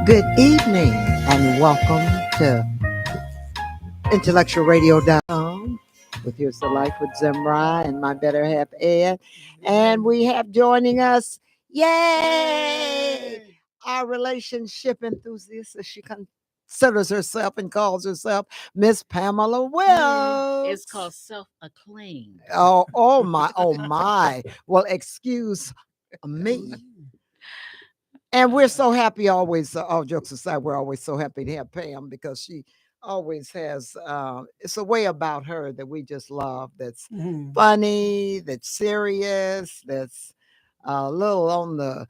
Good evening and welcome to IntellectualRadio.com with Here's the Life with Zemrah and my better half Ed. And we have joining us, yay, our relationship enthusiast, as she considers herself and calls herself, Miss Pamela Wilks. It's called self-acclaim. Oh my. Well, excuse me. And we're so happy always, all jokes aside, we're always so happy to have Pam because she always has, it's a way about her that we just love that's funny, that's serious, that's a little on the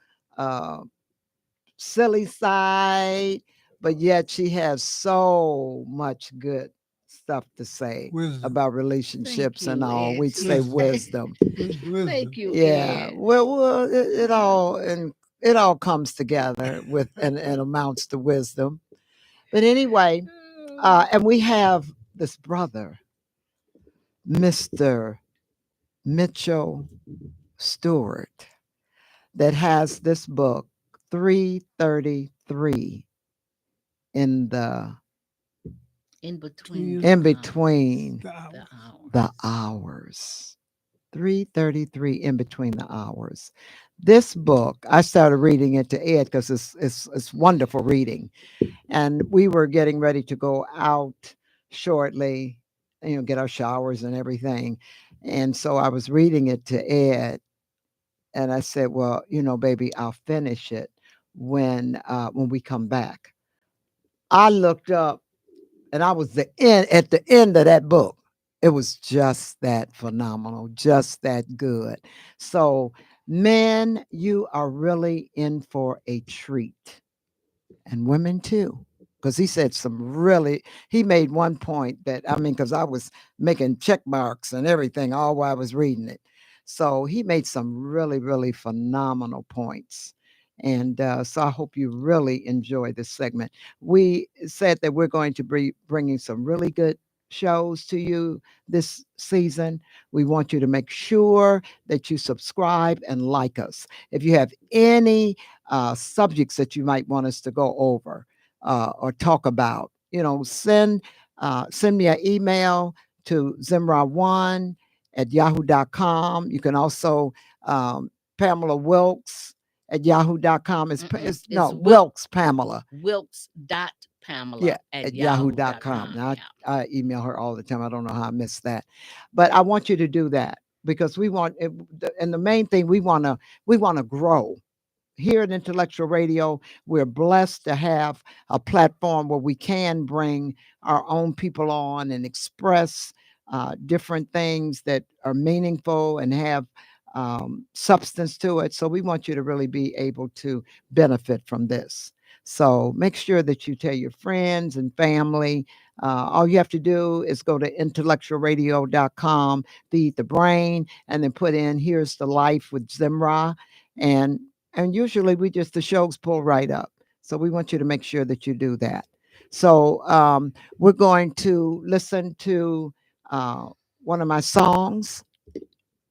silly side, but yet she has so much good stuff to say about relationships and all. We'd say wisdom. Thank you. Yeah. Ed. Well, it all comes together with and amounts to wisdom. But anyway, and we have this brother, Mr. Mitchell Steward, that has this book, 333 in between the hours. 333 in between the hours. This book, I started reading it to Ed because it's wonderful reading. And we were getting ready to go out shortly, get our showers and everything. And so I was reading it to Ed. And I said, well, baby, I'll finish it when we come back. I looked up and I was at the end of that book. It was just that phenomenal, just that good. So, men, you are really in for a treat. And women too. Because he said he made one point that, because I was making check marks and everything all while I was reading it. So he made some really, really phenomenal points. And so I hope you really enjoy this segment. We said that we're going to be bringing some really good shows to you this season. We want you to make sure that you subscribe and like us. If you have any subjects that you might want us to go over or talk about, send me an email to Zemrah1 at yahoo.com. You can also Pamela Wilks at yahoo.com. It's Wilks Pamela. Wilks.Pamela at yahoo.com. Now, I email her all the time. I don't know how I missed that. But I want you to do that because we want, and the main thing, we want to grow. Here at Intellectual Radio, we're blessed to have a platform where we can bring our own people on and express different things that are meaningful and have substance to it. So we want you to really be able to benefit from this. So make sure that you tell your friends and family. All you have to do is go to intellectualradio.com, feed the brain, and then put in Here's the Life with Zemrah. And usually the shows pull right up. So we want you to make sure that you do that. So we're going to listen to one of my songs.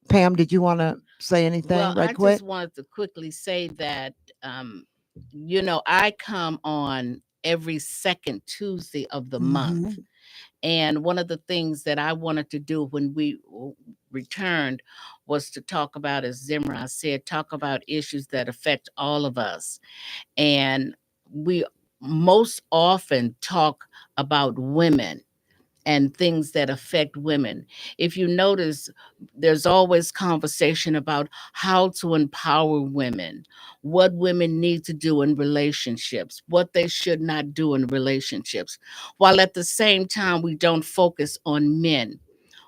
Pam, did you want to say anything right quick? I just wanted to quickly say that, I come on every second Tuesday of the month. And one of the things that I wanted to do when we returned was to talk about, as Zemrah said, talk about issues that affect all of us. And we most often talk about women and things that affect women. If you notice, there's always conversation about how to empower women, what women need to do in relationships, what they should not do in relationships, while at the same time, we don't focus on men.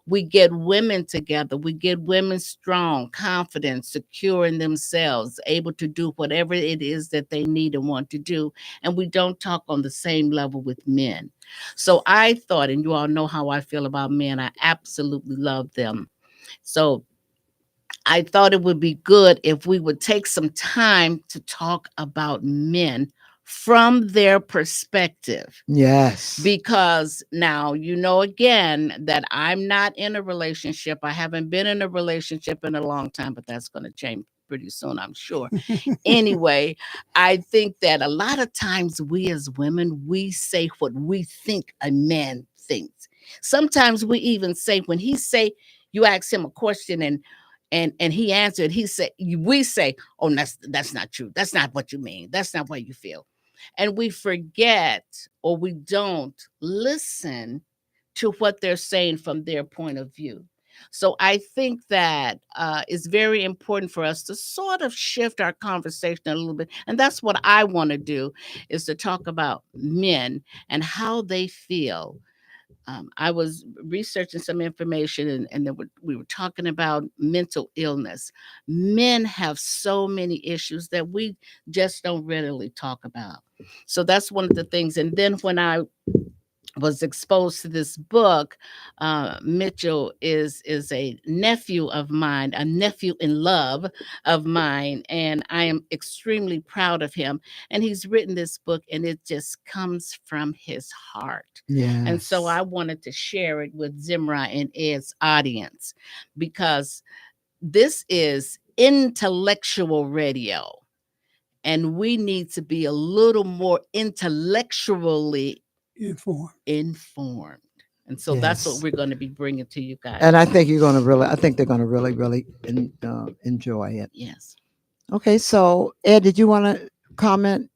We get women together. We get women strong, confident, secure in themselves, able to do whatever it is that they need and want to do. And we don't talk on the same level with men. So I thought, and you all know how I feel about men, I absolutely love them. So I thought it would be good if we would take some time to talk about men from their perspective. Yes. Because now, again, that I'm not in a relationship. I haven't been in a relationship in a long time, but that's going to change pretty soon, I'm sure. Anyway, I think that a lot of times we as women, we say what we think a man thinks. Sometimes we even say when he say, you ask him a question and he answered, we say, oh, that's not true. That's not what you mean. That's not what you feel. And we forget or we don't listen to what they're saying from their point of view. So I think that it's very important for us to sort of shift our conversation a little bit. And that's what I want to do, is to talk about men and how they feel. I was researching some information and then we were talking about mental illness. Men have so many issues that we just don't readily talk about. So that's one of the things. And then when I was exposed to this book, Mitchell is a nephew of mine, a nephew in love of mine, and I am extremely proud of him. And he's written this book, and it just comes from his heart. Yeah. And so I wanted to share it with Zemrah and Ed's audience, because this is intellectual radio, and we need to be a little more intellectually informed. And so that's what we're going to be bringing to you guys. And I think they're going to really enjoy it. Yes. Okay. So Ed, did you want to comment,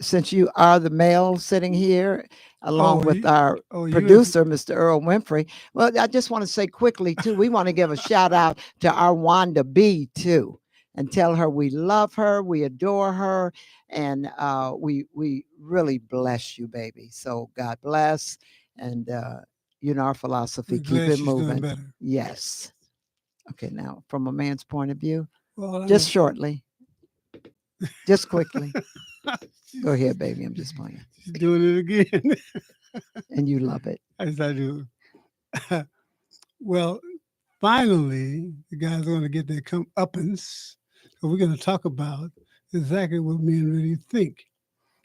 since you are the male sitting here along with our producer, Mr. Earl Winfrey? Well, I just want to say quickly too, we want to give a shout out to our Wanda B too, and tell her we love her, we adore her, and we really bless you, baby. So God bless, and our philosophy, keep it moving. Yes. Okay, now from a man's point of view, just shortly, just quickly. Go ahead, baby. I'm just playing. She's doing it again. And you love it. Yes, I do. Well, finally, the guys are going to get their comeuppance. So we're going to talk about exactly what men really think.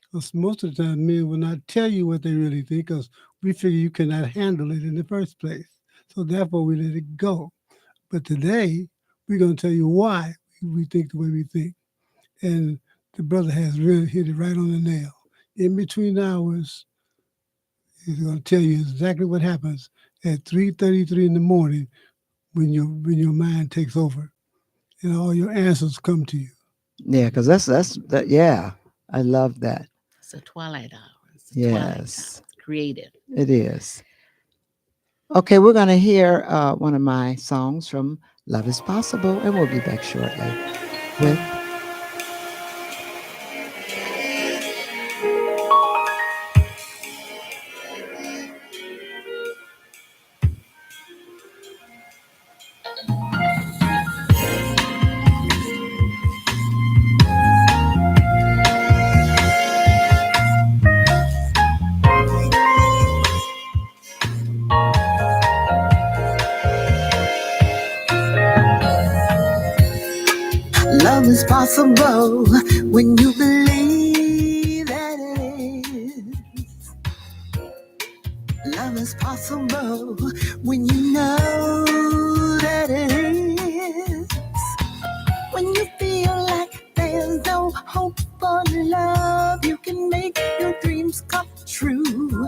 Because most of the time, men will not tell you what they really think, because we figure you cannot handle it in the first place. So therefore, we let it go. But today, we're going to tell you why we think the way we think. And the brother has really hit it right on the nail. In between hours, he's going to tell you exactly what happens at 3:33 in the morning when your mind takes over and all your answers come to you. Yeah, because that's yeah, I love that. It's a twilight hour. Yes. It's creative. It is. Okay, we're going to hear one of my songs from Love is Possible, and we'll be back shortly with love is possible when you believe that it is. Love is possible when you know that it is. When you feel like there's no hope for love, you can make your dreams come true.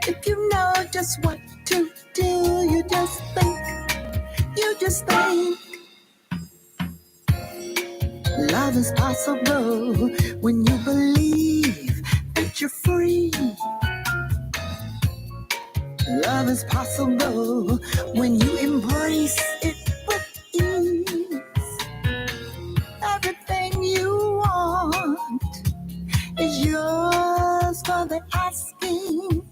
If you know just what to do, you just think. Love is possible when you believe that you're free. Love is possible when you embrace it with ease. Everything you want is yours for the asking.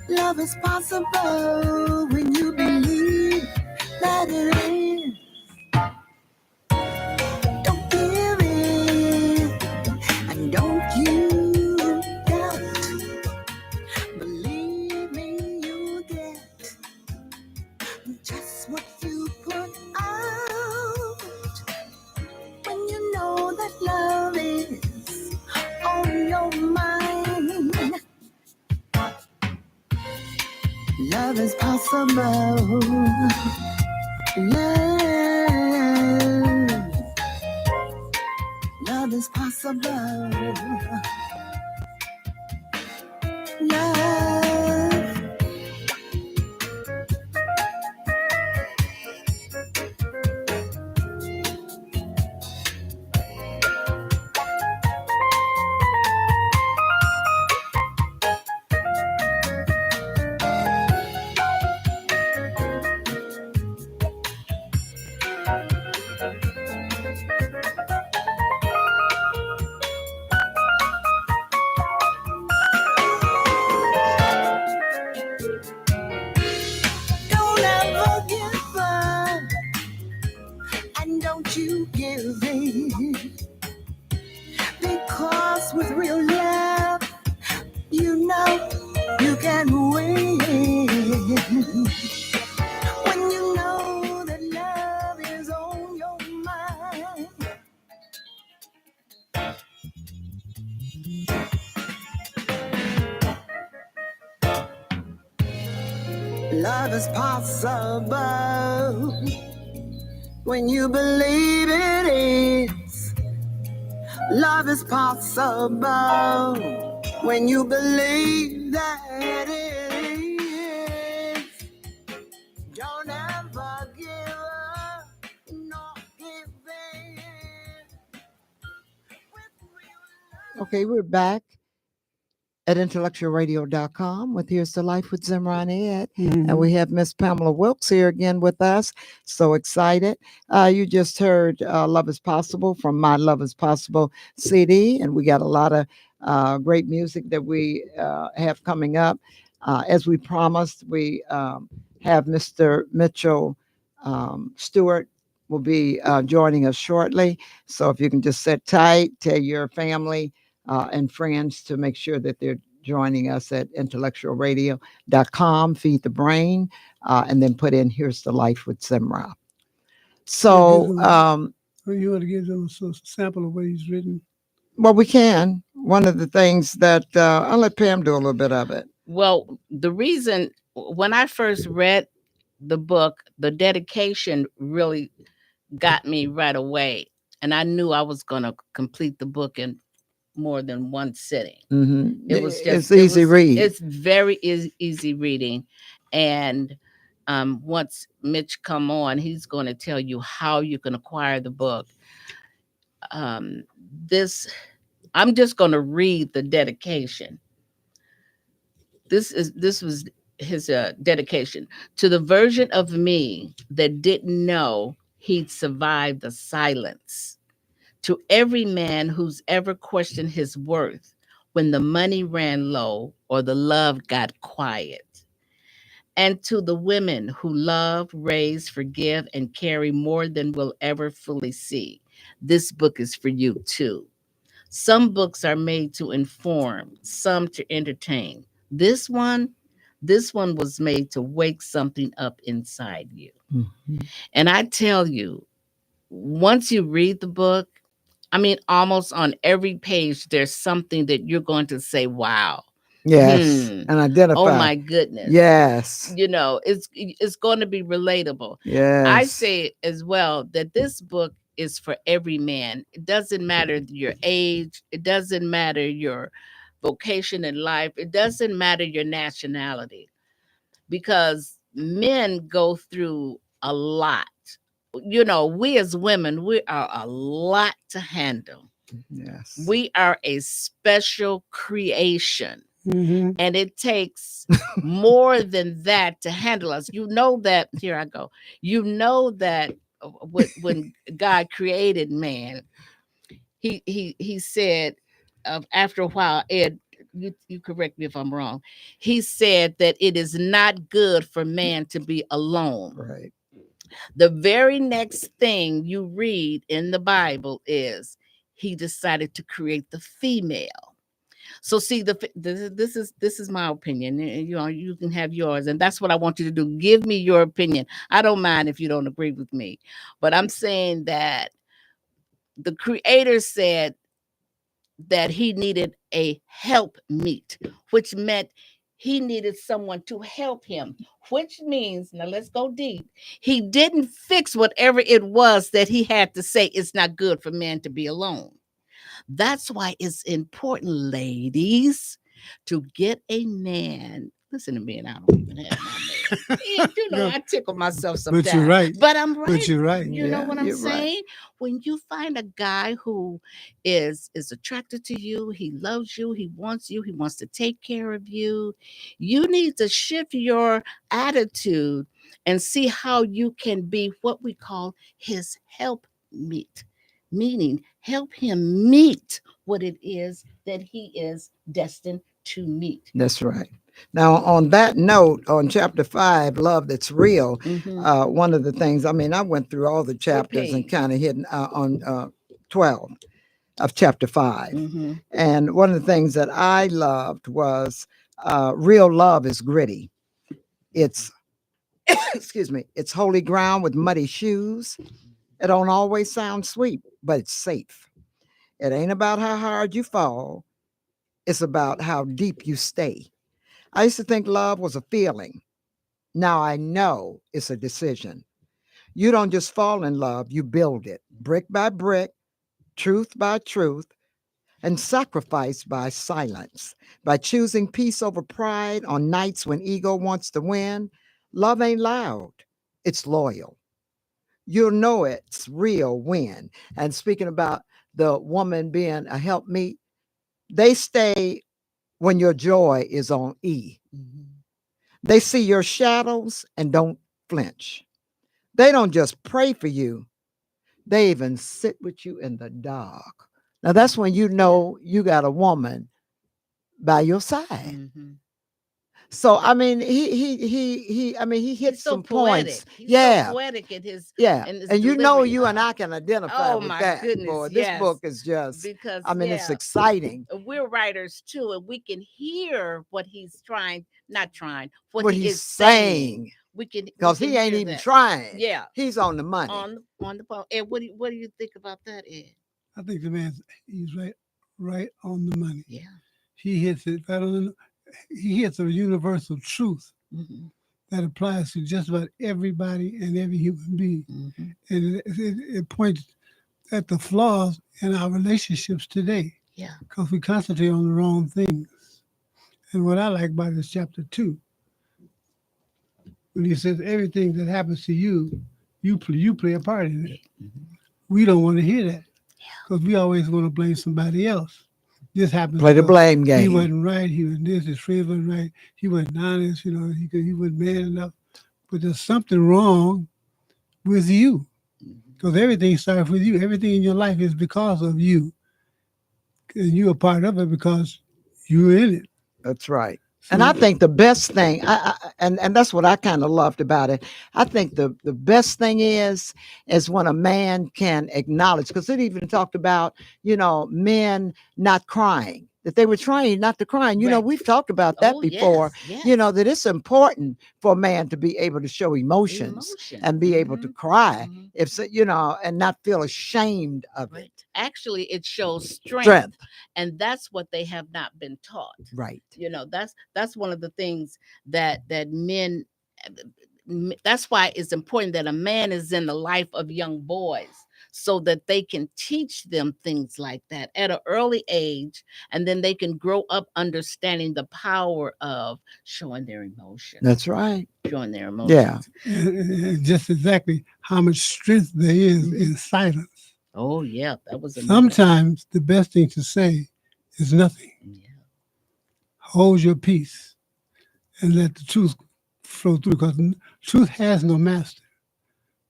Love is possible when you believe that it is. Don't give in, and don't you doubt. Believe me, you get just what you put out. When you know that love is on your mind, love is possible. Love is possible. Love. Don't ever give up, and don't you give in. Because with real love, you know you can win. When you know that love is on your mind. Love is possible when you believe it is. Love is possible when you believe that it is. Don't ever give up, nor give in. With real love. Okay, we're back at IntellectualRadio.com with Here's the Life with Zemrah and Ed. And we have Miss Pamela Wilks here again with us. So excited. You just heard Love is Possible from my Love is Possible CD. And we got a lot of great music that we have coming up. As we promised, we have Mr. Mitchell Steward will be joining us shortly. So if you can just sit tight, tell your family and friends to make sure that they're joining us at intellectualradio.com, feed the brain, and then put in Here's the Life with Zemrah. So, You want to give them a sample of what he's written? well, we can. One of the things that I'll let Pam do a little bit of it. Well, the reason when I first read the book, the dedication really got me right away. And I knew I was going to complete the book in more than one sitting. Mm-hmm. It was just it's easy read. It's very easy reading. And once Mitch come on, he's going to tell you how you can acquire the book. I'm just going to read the dedication. This was his dedication to the version of me that didn't know he'd survive the silence. To every man who's ever questioned his worth when the money ran low or the love got quiet. And to the women who love, raise, forgive, and carry more than we'll ever fully see, this book is for you too. Some books are made to inform, some to entertain. This one was made to wake something up inside you. Mm-hmm. And I tell you, once you read the book, I mean, almost on every page, there's something that you're going to say, wow. Yes. And identify. Oh my goodness. Yes. You know, it's going to be relatable. Yes. I say as well that this book is for every man. It doesn't matter your age. It doesn't matter your vocation in life. It doesn't matter your nationality, because men go through a lot. You know, we as women, we are a lot to handle. Yes. We are a special creation. Mm-hmm. And it takes more than that to handle us. You know that, here I go. You know that when God created man, he said, after a while, Ed, you correct me if I'm wrong. He said that it is not good for man to be alone. Right. The very next thing you read in the is he decided to create the female. So see, this is my opinion. You know, you can have yours, and that's what I want you to do. Give me your opinion. I don't mind if you don't agree with me, but I'm saying that the creator said that he needed a help meet, which meant he needed someone to help him, which means, now let's go deep. He didn't fix whatever it was that he had to say. It's not good for men to be alone. That's why it's important, ladies, to get a man. Listen to me, and I don't even have my man. Yeah, you know, No, I tickle myself sometimes. but you're right. But I'm right. But you're right. You know Yeah, what I'm you're right. saying? When you find a guy who is attracted to you, he loves you, he wants to take care of you, you need to shift your attitude and see how you can be what we call his help meet, meaning help him meet what it is that he is destined to meet. That's right. Now, on that note, on chapter 5, Love That's Real, one of the things, I mean, I went through all the chapters and page? kind of hit on 12 of chapter 5. Mm-hmm. And one of the things that I loved was real love is gritty. It's, excuse me, it's holy ground with muddy shoes. It don't always sound sweet, but it's safe. It ain't about how hard you fall. It's about how deep you stay. I used to think love was a feeling. Now I know it's a decision. You don't just fall in love, you build it brick by brick, truth by truth, and sacrifice by silence. By choosing peace over pride on nights when ego wants to win, love ain't loud, it's loyal. You'll know it's real when. And speaking about the woman being a helpmeet, they stay when your joy is on E. They see your shadows and don't flinch. They don't just pray for you, they even sit with you in the dark. Now that's when you know you got a woman by your side. Mm-hmm. So I mean, he I mean, he hits He's so some poetic. points. He's Yeah, so poetic in his yeah, in his and you know, delivery. you and I can identify Oh with my that. goodness, Boy, this yes. book is just, Because I mean, it's yeah, exciting we're writers too, and we can hear what he's what what he he's is saying. saying We can because he ain't hear even that. trying. Yeah, He's on the money. on the phone. And what do you think about that, Ed? I think the man, he's right on the money. Yeah. He hits it right on. He hits a universal truth Mm-hmm. that applies to just about everybody and every human being, Mm-hmm. and it points at the flaws in our relationships today. Yeah. Because we concentrate on the wrong things. And what I like about this chapter 2, when he says everything that happens to you, you play a part in it. Mm-hmm. We don't want to hear that because we always want to blame somebody else. This happens. Play the blame game. He wasn't right. He was this. His friend wasn't right. He wasn't honest. You know, he wasn't man enough. But there's something wrong with you because everything starts with you. Everything in your life is because of you, and you're a part of it because you're in it. That's right. And I think the best thing, and that's what I kind of loved about it. I think the best thing is when a man can acknowledge, because it even talked about, you know, men not crying, that they were trained not to cry. And, you know, Right. we've talked about that before, yes. you know, that it's important for a man to be able to show emotions and be able to cry, if so, you know, and not feel ashamed of it. Actually, it shows strength. Strength. And that's what they have not been taught. Right. You know, that's one of the things that men, that's why it's important that a man is in the life of young boys so that they can teach them things like that at an early age, and then they can grow up understanding the power of showing their emotions. That's right. Showing their emotions. Yeah. And just exactly how much strength there is in silence. Oh yeah, that was sometimes the best thing to say is nothing. Yeah. Hold your peace and let the truth flow through, because truth has no master.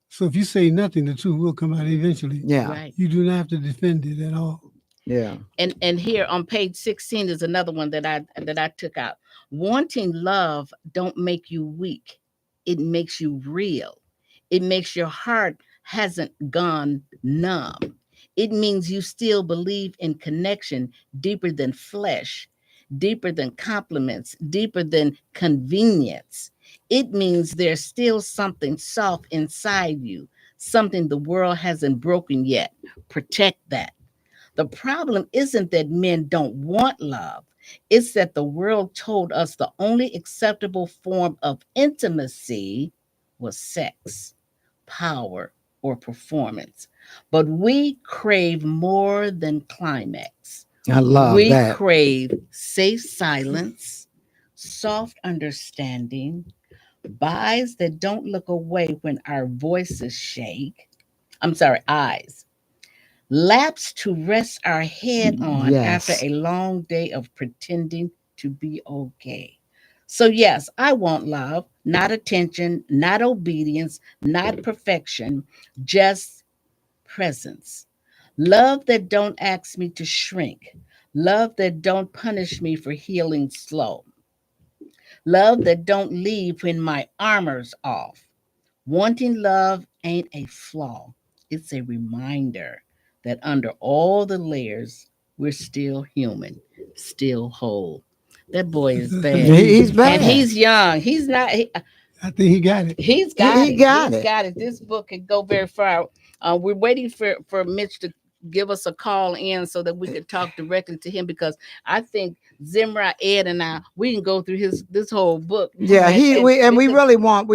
So if you say nothing, the truth will come out eventually. Yeah. Right. You do not have to defend it at all. Yeah. And here on page 16 is another one that I took out. Wanting love don't make you weak. It makes you real. It makes your heart hasn't gone numb. It means you still believe in connection deeper than flesh, deeper than compliments, deeper than convenience. It means there's still something soft inside you, something the world hasn't broken yet. Protect that. The problem isn't that men don't want love. It's that the world told us the only acceptable form of intimacy was sex, power, or performance, but we crave more than climax. I love We that. crave safe silence, soft understanding, eyes that don't look away when our voices shake. Eyes. Laps to rest our head on after Yes. a long day of pretending to be okay. So, yes, I want love, not attention, not obedience, not perfection, just presence. Love that don't ask me to shrink. Love that don't punish me for healing slow. Love that don't leave when my armor's off. Wanting love ain't a flaw. It's a reminder that under all the layers, we're still human, still whole. That boy is bad. He's And bad. he's young. He's not. I think he got it. He's got He it. got He's it. got it. This book could go very far. We're waiting for Mitch to give us a call in so that we could talk directly to him, because I think Zemrah, Ed, and I, we can go through this whole book. Yeah, we could- really want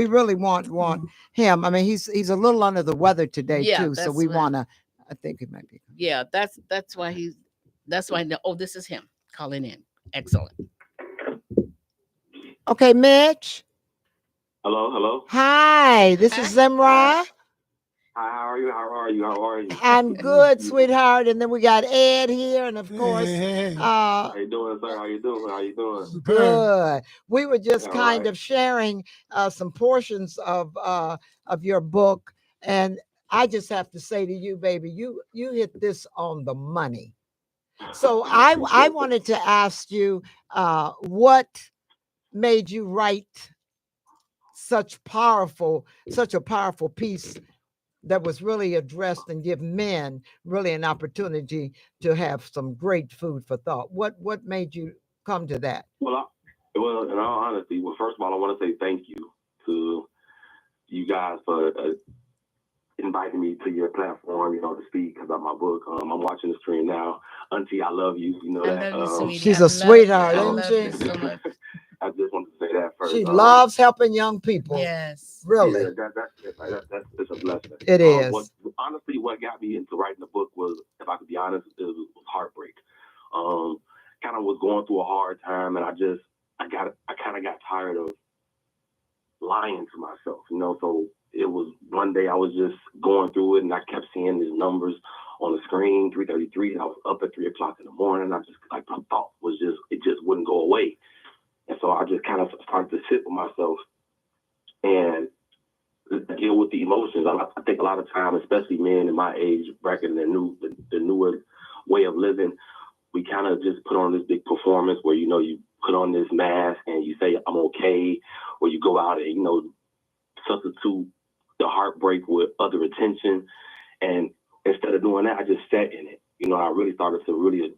him. I mean, he's a little under the weather today Yeah, too, so that's we what- want to. I think it might be. Yeah, that's why oh, this is him calling in. Excellent. Okay, Mitch. Hello. Hi, this is Zemrah. Hi, how are you? I'm good, sweetheart. And then we got Ed here, and of course, Hey. How you doing, sir? How you doing? good. We were just All kind right. of sharing some portions of your book, and I just have to say to you, baby, you hit this on the money. So I wanted to ask you what made you write such a powerful piece that was really addressed and give men really an opportunity to have some great food for thought. What made you come to that? Well, in all honesty, first of all, I want to say thank you to you guys for inviting me to your platform, to speak about my book. I'm watching the stream now. Auntie, I love you. You know that. I love you, sweetie. She's I a love sweetheart, you. I isn't love she? you so much. I just want to say that first. She loves helping young people. Yes. Really. Yeah, that's just a blessing. It is. Honestly, what got me into writing the book was, if I could be honest, it was heartbreak. Kind of was going through a hard time, and I kind of got tired of lying to myself, So it was one day I was just going through it, and I kept seeing these numbers on the screen, 3:33, and I was up at 3:00 in the morning. I just my thought was it just wouldn't go away, and so I just kind of started to sit with myself and deal with the emotions. I think a lot of time, especially men in my age bracket and the newer way of living, we kind of just put on this big performance where, you put on this mask and you say, I'm okay, or you go out and, substitute the heartbreak with other attention. And instead of doing that, I just sat in it. I really started to really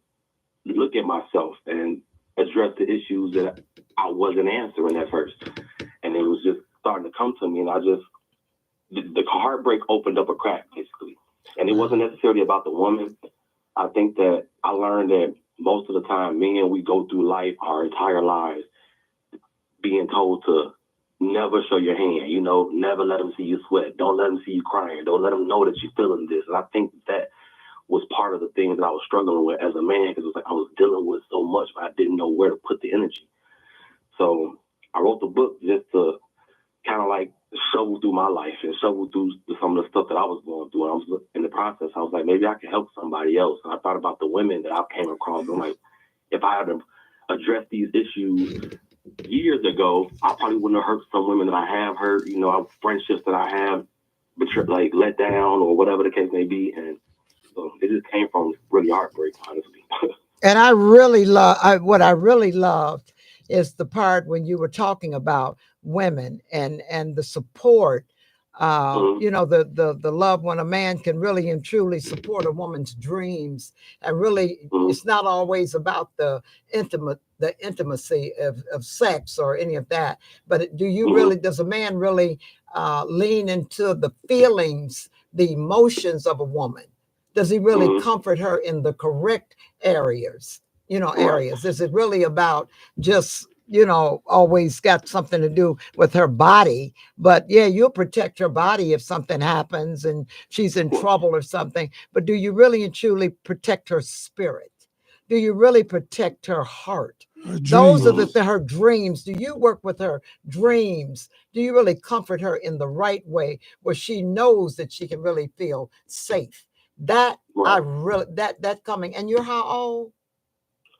look at myself and address the issues that I wasn't answering at first. And it was just starting to come to me, and the heartbreak opened up a crack, basically. And it wasn't necessarily about the woman. I think that I learned that most of the time, men, we go through life, our entire lives, being told to never show your hand, never let them see you sweat. Don't let them see you crying. Don't let them know that you're feeling this. And I think that was part of the things that I was struggling with as a man, because it was like I was dealing with so much, but I didn't know where to put the energy. So I wrote the book just to kind of like shovel through my life and shovel through some of the stuff that I was going through. And I was in the process, I was like, maybe I could help somebody else. And I thought about the women that I came across. I'm like, if I had to address these issues years ago, I probably wouldn't have hurt some women that I have hurt, friendships that I have like let down or whatever the case may be. And so it just came from really heartbreak, honestly. And I really what I really loved is the part when you were talking about women and the support, the love when a man can really and truly support a woman's dreams. And really, it's not always about the intimacy of sex or any of that. But does a man really lean into the feelings, the emotions of a woman? Does he really comfort her in the correct areas? Areas. Is it really about just always got something to do with her body. But yeah, you'll protect her body if something happens and she's in trouble or something. But do you really and truly protect her spirit? Do you really protect her heart? Those are her dreams. Do you work with her dreams? Do you really comfort her in the right way where she knows that she can really feel safe? That I really that coming. And you're how old?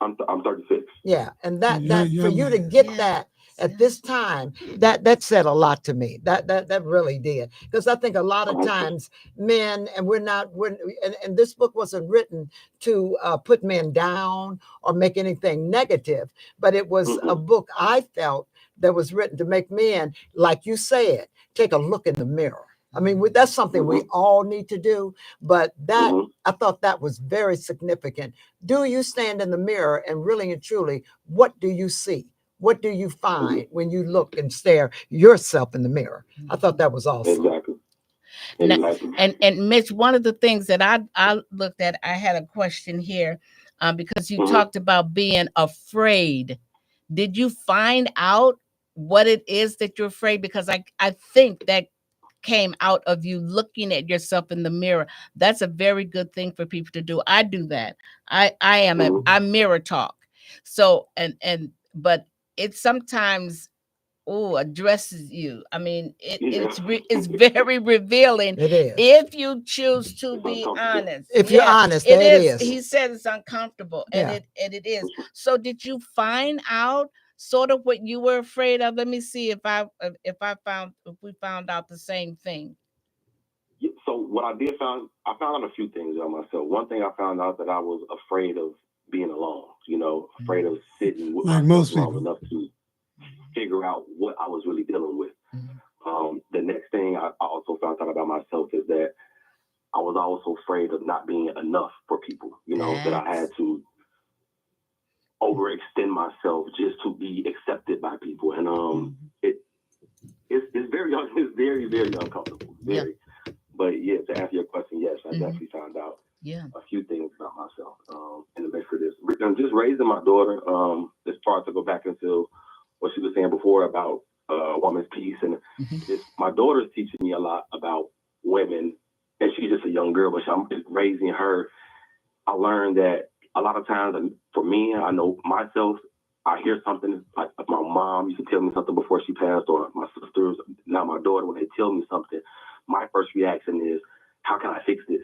I'm 36. Yeah, and that for you to get that at this time, that said a lot to me. That really did, because I think a lot of times men, and and this book wasn't written to put men down or make anything negative, but it was a book I felt that was written to make men, like you said, take a look in the mirror. I mean, that's something we all need to do, but I thought that was very significant. Do you stand in the mirror and really and truly, what do you see? What do you find when you look and stare yourself in the mirror? I thought that was awesome. Exactly. And Mitch, one of the things that I looked at, I had a question here because you talked about being afraid. Did you find out what it is that you're afraid? Because I think that came out of you looking at yourself in the mirror. That's a very good thing for people to do. I do that. I mirror talk. So but it sometimes addresses you. I mean, it's very revealing. It is. If you choose to be honest. If you're honest, it is. He said it's uncomfortable, and it is. So did you find out sort of what you were afraid of? Let me see if we found out the same thing. So what I found out a few things on myself. One thing I found out that I was afraid of being alone, afraid of sitting with myself long enough to figure out what I was really dealing with. The next thing I also found out about myself is that I was also afraid of not being enough for people, that I had to overextend myself just to be accepted by people. And it's very, very uncomfortable. Very. But yeah, to answer your question, yes, I definitely found out a few things about myself in the midst of this. I'm just raising my daughter, as far as to go back into what she was saying before about woman's peace. And my daughter's teaching me a lot about women, and she's just a young girl, but I'm just raising her. I learned that a lot of times, for me, I know myself, I hear something, like my mom used to tell me something before she passed, or my sisters, now my daughter, when they tell me something, my first reaction is, how can I fix this?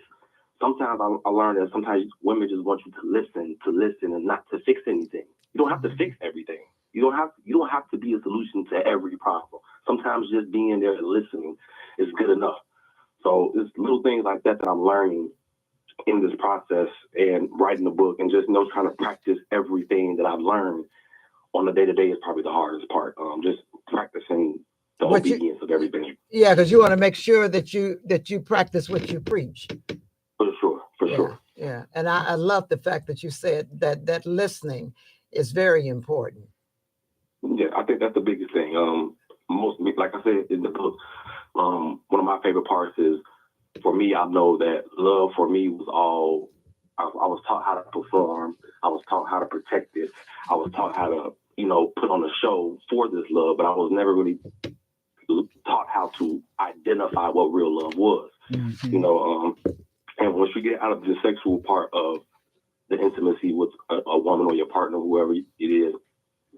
Sometimes I learned that sometimes women just want you to listen and not to fix anything. You don't have to fix everything. You don't have to be a solution to every problem. Sometimes just being there and listening is good enough. So it's little things like that I'm learning in this process and writing the book, and just trying to practice everything that I've learned on the day-to-day is probably the hardest part. Just practicing the obedience of everything. Yeah, because you want to make sure that you practice what you preach. For sure. Yeah, and I love the fact that you said that listening is very important. Yeah, I think that's the biggest thing. Like I said in the book, one of my favorite parts is, for me, I know that love for me was all, I was taught how to perform. I was taught how to protect it. I was taught how to, put on a show for this love, but I was never really taught how to identify what real love was. And once you get out of the sexual part of the intimacy with a woman or your partner, whoever it is,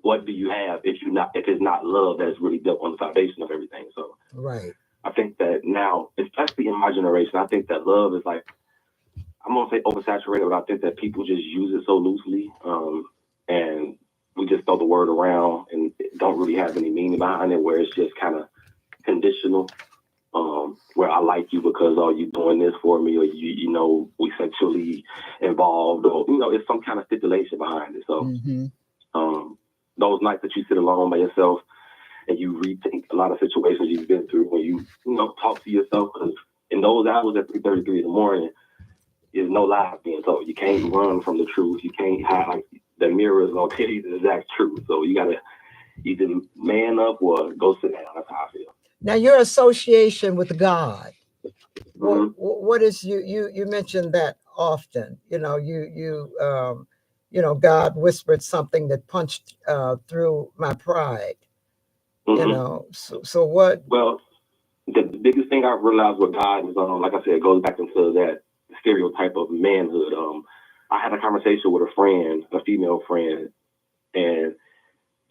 what do you have if it's not love that's really built on the foundation of everything? So right. I think that now, especially in my generation, I think that love is like, I'm gonna say oversaturated, but I think that people just use it so loosely, and we just throw the word around and don't really have any meaning behind it, where it's just kind of conditional. Where I like you because you doing this for me, or we sexually involved, or it's some kind of stipulation behind it. So those nights that you sit alone by yourself and you rethink a lot of situations you've been through, when you talk to yourself, because in those hours at 3:33 in the morning, there's no lies being told. You can't run from the truth. You can't hide. Like, the mirror is gonna tell you the exact truth. So you gotta either man up or go sit down. That's how I feel. Now, your association with God, what is you mentioned that often, you God whispered something that punched through my pride. So what? Well, the biggest thing I realized with God is, like I said, it goes back into that stereotype of manhood. I had a conversation with a friend, a female friend, and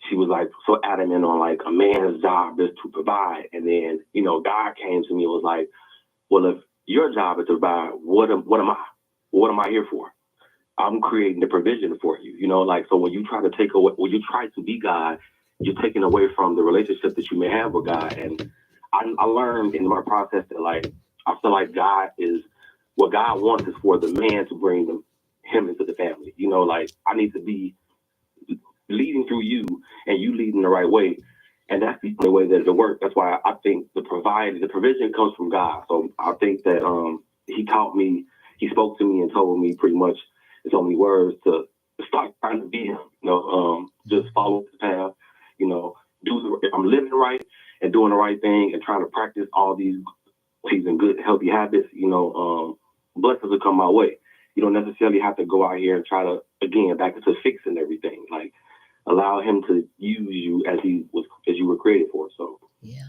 she was like so adamant on like a man's job is to provide. And then, God came to me and was like, well, if your job is to provide, what am I? What am I here for? I'm creating the provision for you. So when you try to take away, when you try to be God, you're taking away from the relationship that you may have with God. And I learned in my process that like, I feel like God is, what God wants is for the man to bring him into the family. I need to be leading through you and you leading the right way. And that's the only way that it'll work. That's why I think the provision comes from God. So I think that he taught me, he spoke to me and told me pretty much in so many words to start trying to be him, just follow the path, if I'm living right and doing the right thing and trying to practice all these and good, healthy habits, blessings will come my way. You don't necessarily have to go out here and try to, again, back into fixing everything. Like, allow him to use you as you were created for. So yeah.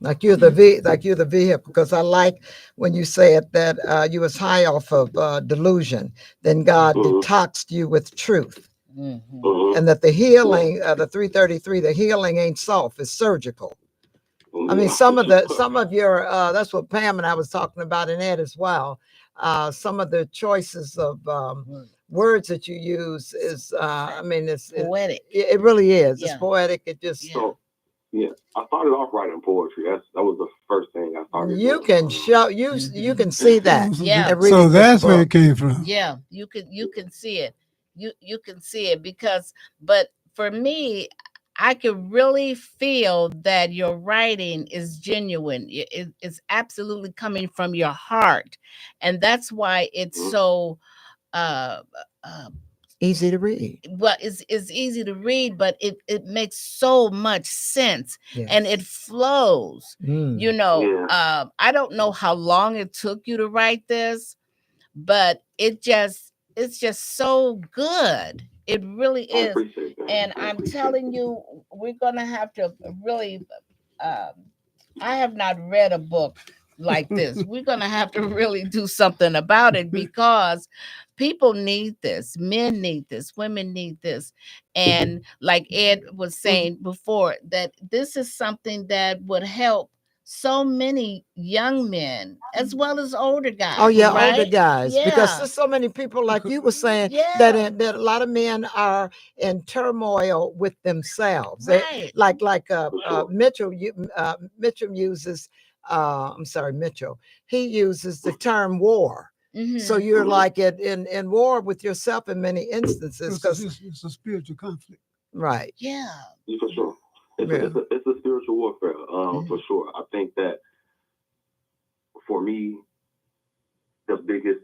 Like you're the vehicle, because I like when you said that you was high off of delusion, then God detoxed you with truth, and that the healing, the 333, the healing ain't soft, it's surgical. I mean, some of your that's what Pam and I was talking about in Ed as well. Some of the choices of words that you use is, it's poetic. It really is. Yeah. It's poetic. It just. Yeah. I started off writing poetry. That was the first thing I started. You can show you can see that. Yeah. So that's where it came from. Yeah, you can see it. You can see it but for me, I could really feel that your writing is genuine. It's absolutely coming from your heart, and that's why it's so easy to read. Well, it's easy to read, but it makes so much sense. Yes. And it flows. I don't know how long it took you to write this, but it's just so good. It really is. And I'm telling you, we're gonna have to really I have not read a book like this. We're gonna have to really do something about it, because people need this. Men need this. Women need this. And like Ed was saying before, that this is something that would help so many young men as well as older guys. Oh yeah, right? Older guys. Yeah. Because there's so many people, like you were saying, that a lot of men are in turmoil with themselves. Right. Mitchell uses Mitchell. He uses the term war. Mm-hmm. So you're like in war with yourself in many instances, because it's a spiritual conflict. Right. Yeah. For sure. It's a spiritual warfare, for sure. I think that for me, the biggest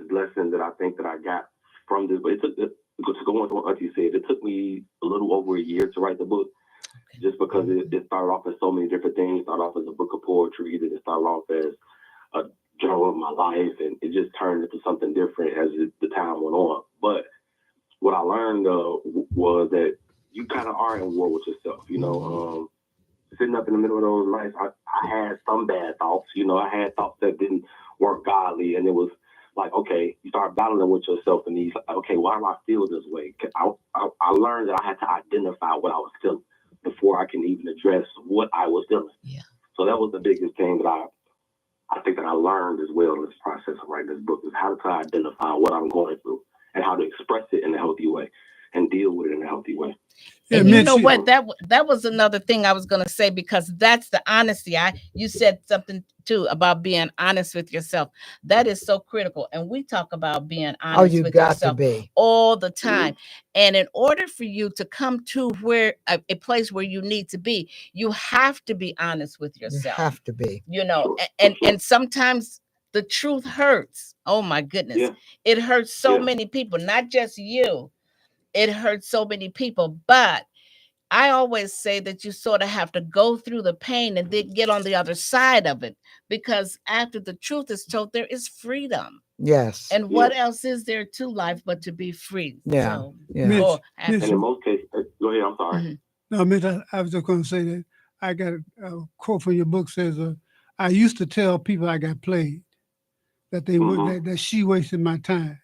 blessing that I think that I got from this, but it took, to go on to what Auntie said, it took me a little over a year to write the book, just because it started off as so many different things. It started off as a book of poetry, then it started off as a journal of my life, and it just turned into something different as the time went on. But what I learned was that you kind of are in war with yourself, sitting up in the middle of those nights. I had some bad thoughts, I had thoughts that weren't godly, and it was like, okay, you start battling with yourself, and you like, okay, why do I feel this way? I learned that I had to identify what I was feeling before I can even address what I was feeling. Yeah. So that was the biggest thing that I think that I learned as well in this process of writing this book, is how to identify what I'm going through and how to express it in a healthy way and deal with it in a healthy way. And you know what? That was another thing I was going to say, because that's the honesty. You said something too about being honest with yourself. That is so critical. And we talk about being honest with yourself all the time. And in order for you to come to where a place where you need to be, you have to be honest with yourself. You have to be. And sometimes the truth hurts. Oh my goodness. Yeah. It hurts so many people, not just you. It hurts so many people, but I always say that you sort of have to go through the pain and then get on the other side of it, because after the truth is told, there is freedom. Yes. And what else is there to life but to be free? Yeah. So, Yeah. Mitch, or Mitch, And in most cases, go ahead. I'm sorry. Mhm. No, Mitch, I was just going to say that I got a quote from your book says, I used to tell people I got played, that they would that she wasted my time,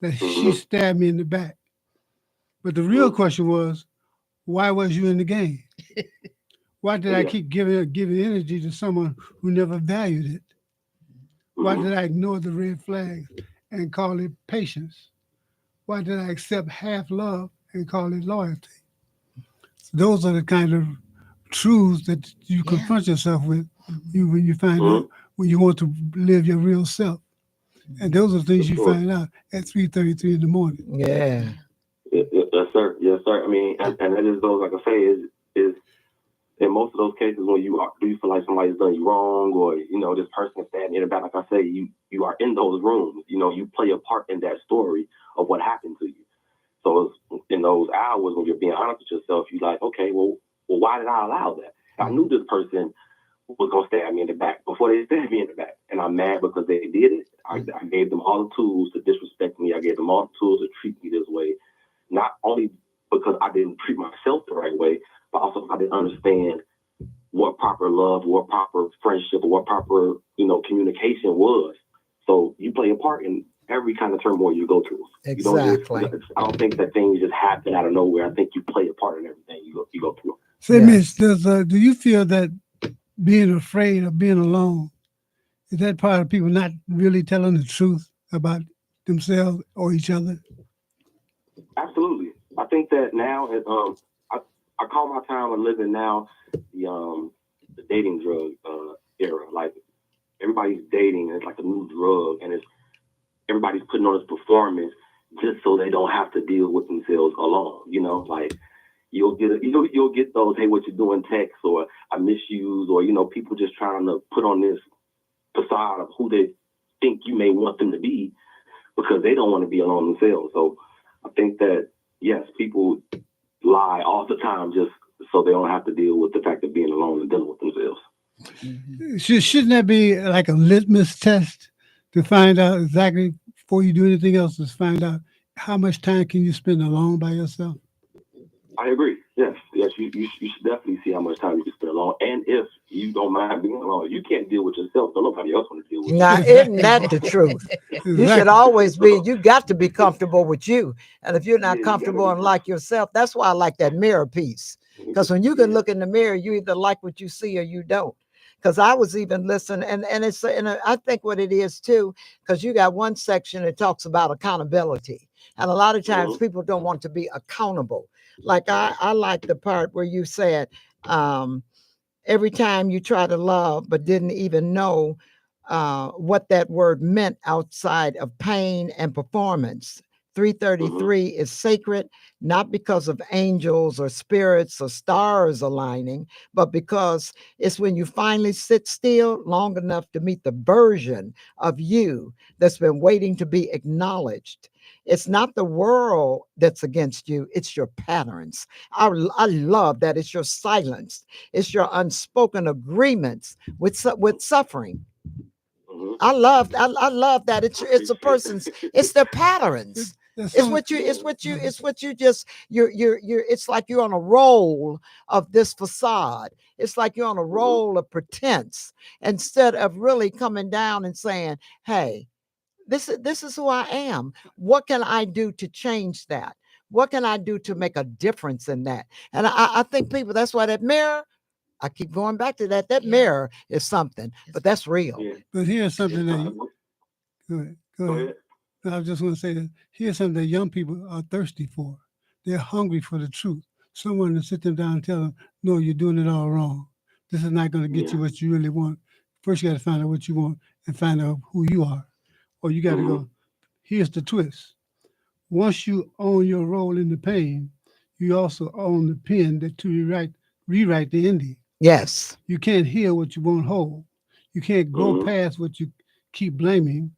that she stabbed me in the back. But the real question was, why was you in the game? Why did I keep giving energy to someone who never valued it? Why did I ignore the red flags and call it patience? Why did I accept half love and call it loyalty? Those are the kind of truths that you confront yourself with when you find out when you want to live your real self. And those are the things you find out at 3:33 in the morning. Yeah. Yes, sir. Yes, sir. I mean, and that is those, like I say, is in most of those cases when you feel like somebody's done you wrong, or this person standing in the back, like I say, you are in those rooms. You play a part in that story of what happened to you. So it's in those hours when you're being honest with yourself, you're like, okay, well, why did I allow that? I knew this person was gonna stab me in the back before they stabbed me in the back, and I'm mad because they did it. I gave them all the tools to disrespect me. I gave them all the tools to treat me this way, not only because I didn't treat myself the right way, but also I didn't understand what proper love, what proper friendship, or what proper communication was. So you play a part in every kind of turmoil you go through. Exactly. I don't think that things just happen out of nowhere. I think you play a part in everything you go through. Say, Mitch, do you feel that being afraid of being alone, is that part of people not really telling the truth about themselves or each other? Absolutely. I think that now, I call my time of living now the dating drug era. Like everybody's dating, it's like a new drug, and everybody's putting on this performance just so they don't have to deal with themselves alone. Like you'll get those, hey, what you doing texts, or I miss you, or people just trying to put on this facade of who they think you may want them to be because they don't want to be alone themselves. So I think that yes, people lie all the time just so they don't have to deal with the fact of being alone and dealing with themselves. Shouldn't that be like a litmus test to find out exactly before you do anything else, to find out how much time can you spend alone by yourself? I agree. Yes, you should definitely see how much time you can spend alone. And if you don't mind being alone, you can't deal with yourself, so nobody else want to deal with you. Now, isn't that the truth? You should always you got to be comfortable with you. And if you're not comfortable and like yourself, that's why I like that mirror piece. Because when you can look in the mirror, you either like what you see or you don't. Because I was even listening, and I think what it is too, because you got one section that talks about accountability. And a lot of times people don't want to be accountable. Like I like the part where you said, every time you try to love, but didn't even know what that word meant outside of pain and performance. 333 is sacred, not because of angels or spirits or stars aligning, but because it's when you finally sit still long enough to meet the version of you that's been waiting to be acknowledged. It's not the world that's against you. It's your patterns. I love that. It's your silence. It's your unspoken agreements with suffering. I love that. It's a person's, it's their patterns. It's what you just, it's like you're on a roll of this facade. It's like you're on a roll of pretense instead of really coming down and saying, hey, this is who I am. What can I do to change that? What can I do to make a difference in that? And I think people, that's why that mirror, I keep going back to that. That mirror is something, but that's real. Yeah. But here's something that go ahead. I was just going to say that here's something that young people are thirsty for. They're hungry for the truth. Someone to sit them down and tell them, no, you're doing it all wrong. This is not going to get you what you really want. First, you got to find out what you want and find out who you are. Or you got to go, here's the twist. Once you own your role in the pain, you also own the pen to rewrite the ending. Yes. You can't heal what you won't hold. You can't grow past what you keep blaming,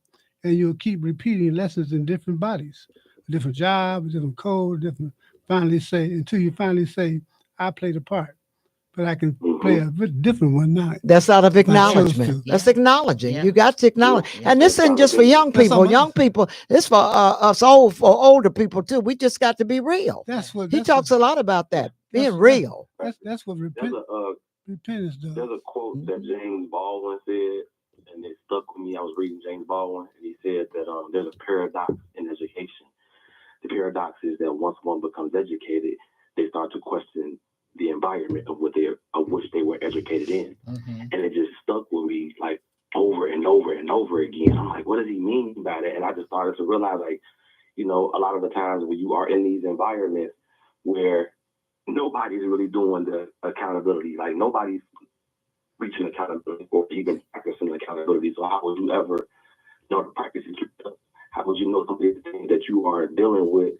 and you'll keep repeating lessons in different bodies, a different job, a different code, until you finally say, I played a part. but I can play a bit different one now. That's out of if I chose acknowledgement. to. That's acknowledging. Yeah. You got to acknowledge. Yeah. And this isn't just for young That's people. something Young people, it's for us for older people too. We just got to be real. That's what He talks a lot about that, being that's- real. That's what repentance does. There's a quote that James Baldwin said, and it stuck with me. I was reading James Baldwin, and he said that there's a paradox in education. The paradox is that once one becomes educated, they start to question the environment of which they were educated in, and it just stuck with me like over and over and over again. I'm like, what does he mean by that? And I just started to realize, like, you know, a lot of the times when you are in these environments where nobody's really doing the accountability, like nobody's reaching accountability or even practicing accountability. So how would you ever know the practices? How would you know some of the things that you are dealing with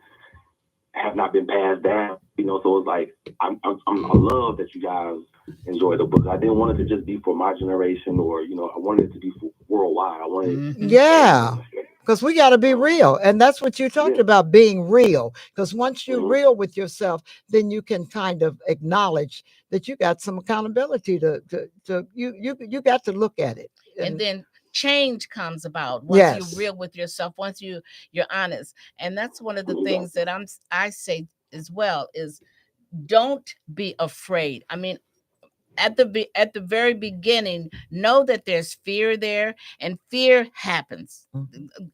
have not been passed down? You know, so it's like I love that you guys enjoy the book. I didn't want it to just be for my generation, or you know, I wanted it to be for worldwide. I wanted, Yeah. Because we got to be real. And that's what you talked about, being real. Because once you're real with yourself, then you can kind of acknowledge that you got some accountability to you got to look at it. And then change comes about once you're real with yourself, once you're honest. And that's one of the things that I say as well is don't be afraid. I mean, at the very beginning, know that there's fear there, and fear happens.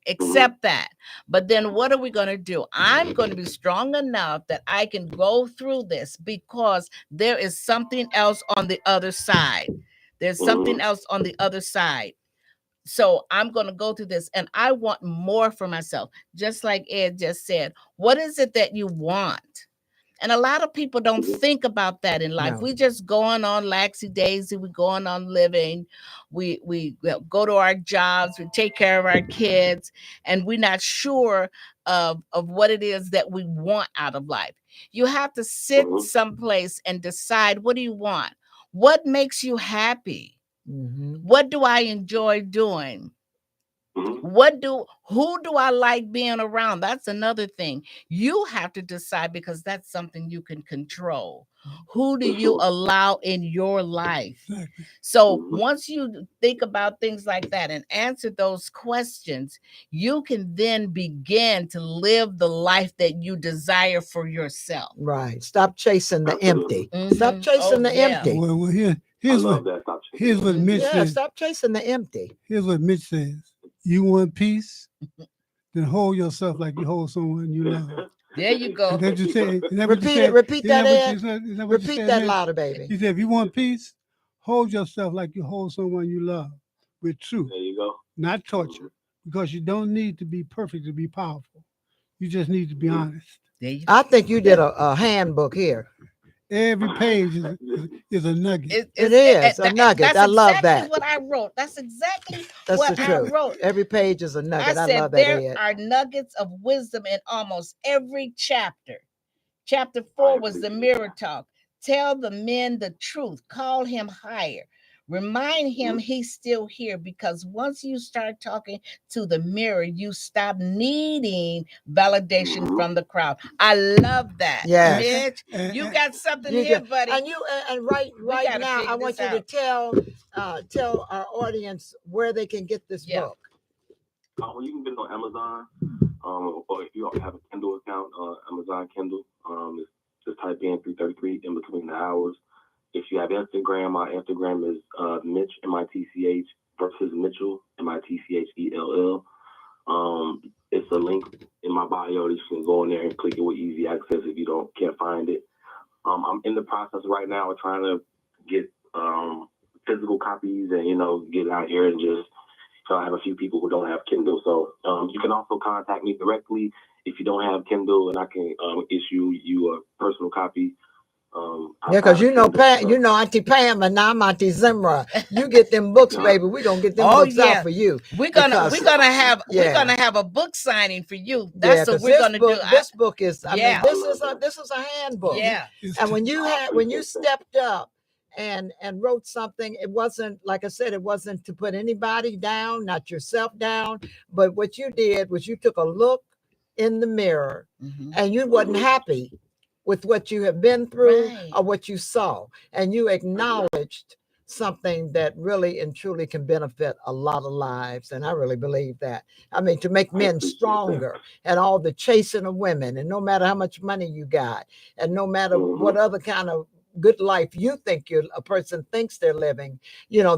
Accept that. But then what are we going to do? I'm going to be strong enough that I can go through this because there is something else on the other side. There's something else on the other side. So I'm going to go through this, and I want more for myself. Just like Ed just said, what is it that you want? And a lot of people don't think about that in life. No. We just going on laxy-daisy. We going on living. We go to our jobs. We take care of our kids. And we're not sure of what it is that we want out of life. You have to sit someplace and decide, what do you want? What makes you happy? What do I enjoy doing? Who do I like being around? That's another thing. You have to decide, because that's something you can control. Who do you allow in your life? So once you think about things like that and answer those questions, you can then begin to live the life that you desire for yourself. Right. Stop chasing the empty. Stop chasing the empty. Well, here's what Mitch says. Stop chasing the empty. Here's what Mitch says. You want peace? Then hold yourself like you hold someone you love. There you go. Repeat it. Repeat that, Ed. Repeat that louder, baby. He said, if you want peace, hold yourself like you hold someone you love, with truth. There you go. Not torture. Because you don't need to be perfect to be powerful. You just need to be honest. I think you did a handbook here. Every page is a nugget. It is a nugget. I love that. That's what I wrote. That's exactly what I wrote. Every page is a nugget. I said love that. There are nuggets of wisdom in almost every chapter. Chapter 4 was the mirror talk. Tell the men the truth. Call him higher. Remind him he's still here, because once you start talking to the mirror, you stop needing validation from the crowd. I love that. Yes. Mitch, you got something here, buddy. And right now, I want you to tell our audience where they can get this book. Well, you can get it on Amazon, or if you have a Kindle account, Amazon Kindle, just type in 333 in between the hours. If you have Instagram, my Instagram is Mitch, M-I-T-C-H, versus Mitchell, M-I-T-C-H-E-L-L. It's a link in my bio. You can go in there and click it with easy access if you can't find it. I'm in the process right now of trying to get physical copies and, get it out here and just, I have a few people who don't have Kindle. So you can also contact me directly if you don't have Kindle, and I can issue you a personal copy. Because Auntie Pam and I'm Auntie Zemrah. You get them books, baby. We're gonna get them books out for you. We're gonna have a book signing for you. That's what we're gonna do. This book is this is a handbook. Yeah. And when you stepped up and wrote something, it wasn't, like I said, it wasn't to put anybody down, not yourself down. But what you did was you took a look in the mirror and you wasn't happy. with what you have been through Right. or what you saw, and you acknowledged something that really and truly can benefit a lot of lives. And I really believe that. I mean, to make men stronger, and all the chasing of women, and no matter how much money you got, and no matter what other kind of good life you think a person thinks they're living,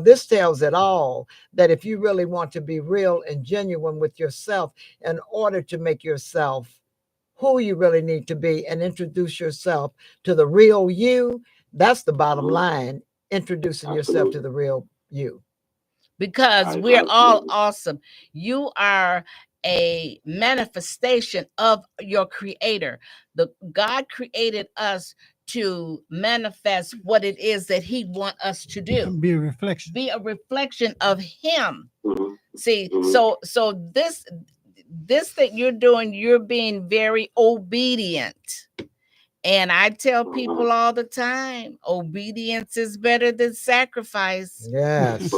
this tells it all, that if you really want to be real and genuine with yourself, in order to make yourself who you really need to be and introduce yourself to the real you, that's the bottom line, introducing yourself to the real you. Because we're all awesome. You are a manifestation of your creator. God created us to manifest what it is that he wants us to do. Be a reflection. Be a reflection of him. See, so this that you're doing, you're being very obedient. And I tell people all the time, obedience is better than sacrifice. Yes.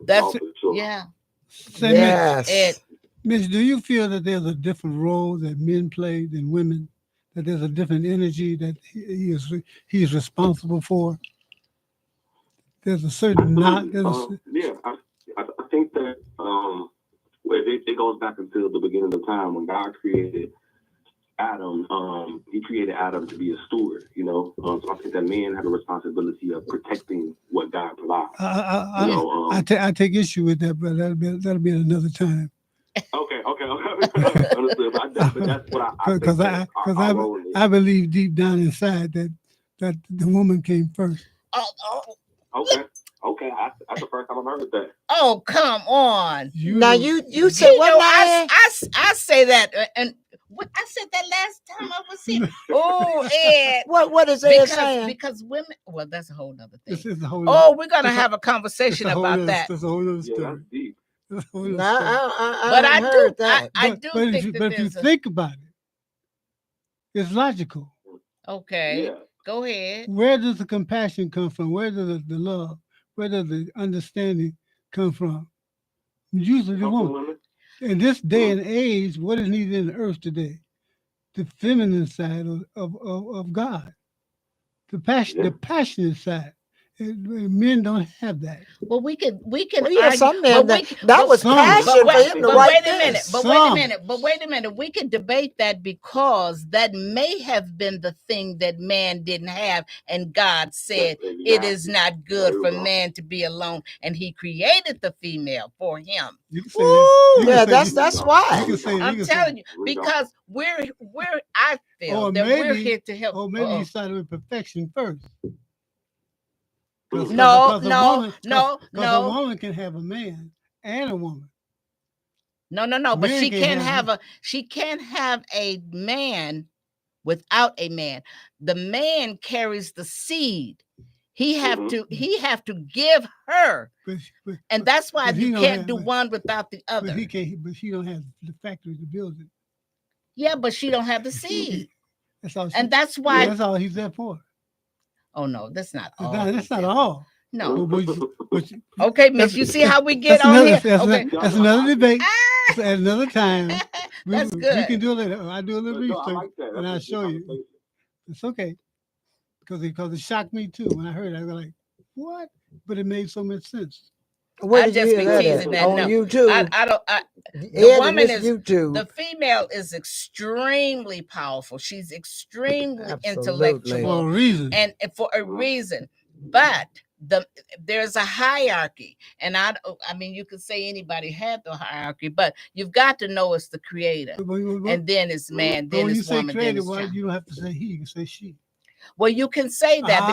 That's yeah. Say, Yes. Mitch, do you feel that there's a different role that men play than women? That there's a different energy that he is responsible for? There's a certain yeah, I think that it goes back until the beginning of time when God created Adam. He created Adam to be a steward, so I think that men have a responsibility of protecting what God provides. I take issue with that, but that'll be another time. Okay. Understood. But that's what I believe deep down inside that the woman came first. Okay. That's the first time I've heard that. Oh, come on. You said what? I say that, and I said that last time I was here. Oh, Ed. What is Ed saying? Because women. Well, that's a whole nother thing. This is a whole. We're gonna have a conversation about that. That's a whole other story. That's deep. But I do that. But if you think about it, it's logical. Okay. Yeah. Go ahead. Where does the compassion come from? Where does the love? Where does the understanding come from? Usually the woman. In this day and age, what is needed in the earth today? The feminine side of God. The passionate side. Men don't have that. Well, we can. Well, some men that was passion for him to write this. But wait a minute. We can debate that because that may have been the thing that man didn't have, and God said it is not good for man to be alone, and He created the female for him. That's why. I'm telling you, because I feel that we're here to help. Or maybe He started with perfection first. No. A woman can have a man and a woman. No. But she can't have a man without a man. The man carries the seed. He have to give her, and that's why you can't do one without the other. But she don't have the factory to build it. Yeah, but she don't have the seed. That's all. That's why. That's all he's there for. Oh no, that's not all. That's not all. No. Okay, Miss. You see how we get on here? That's another debate. At another time. That's good. We can do it later. I do a little research and I'll show you. It's okay. Because it shocked me too. When I heard it, I was like, what? But it made so much sense. I just be teasing that. On YouTube. The woman is YouTube. The female is extremely powerful. She's extremely intellectual for a reason. And for a reason. But there's a hierarchy, and I mean, you could say anybody had the hierarchy, but you've got to know it's the creator, and then it's man, then it's woman, then it's child. You don't have to say he, you can say she. Well, you can say that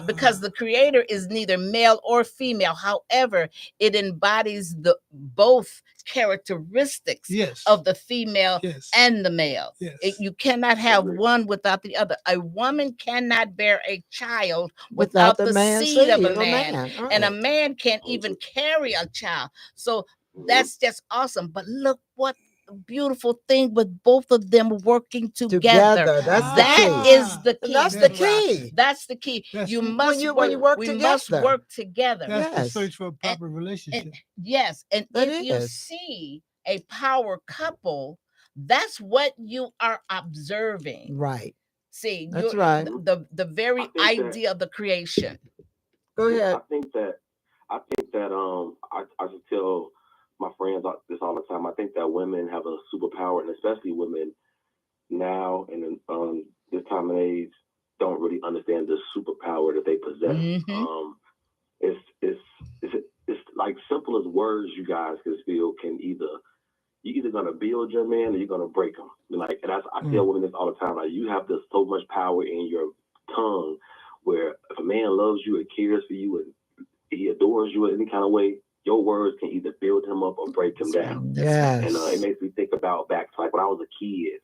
because the creator is neither male or female. However, it embodies both characteristics of the female and the male. You cannot have one without the other. A woman cannot bear a child without the seed of a man. Right. And a man can't even carry a child. So that's just awesome. But look what beautiful thing with both of them working together. That is the key. That's the key. That's the key. You must must work together. That's the search for a proper relationship. And if you see a power couple, that's what you are observing. Right. See, That's you're right. the very idea of the creation. Go ahead. I think that I should tell my friends this all the time. I think that women have a superpower, and especially women now and this time and age don't really understand the superpower that they possess. Mm-hmm. It's like simple as words. You guys can feel you're either gonna build your man or you're gonna break him. Like, and I tell women this all the time. Like, you have this so much power in your tongue, where if a man loves you and cares for you and he adores you in any kind of way, your words can either build him up or break him down. Yes. And it makes me think about back to like when I was a kid,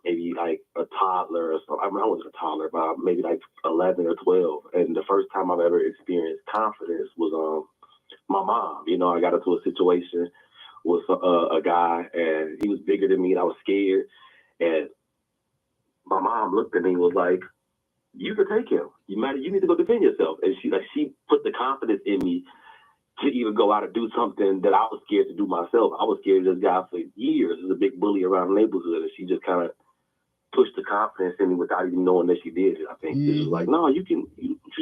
maybe like a toddler or something. I mean, I wasn't a toddler, but maybe like 11 or 12. And the first time I've ever experienced confidence was my mom. You know, I got into a situation with a guy, and he was bigger than me, and I was scared. And my mom looked at me and was like, "You can take him. You need to go defend yourself." And she put the confidence in me to even go out and do something that I was scared to do myself. I was scared of this guy for years. He was a big bully around the neighborhood, and she just kind of pushed the confidence in me without even knowing that she did it. I think it was like, no, you're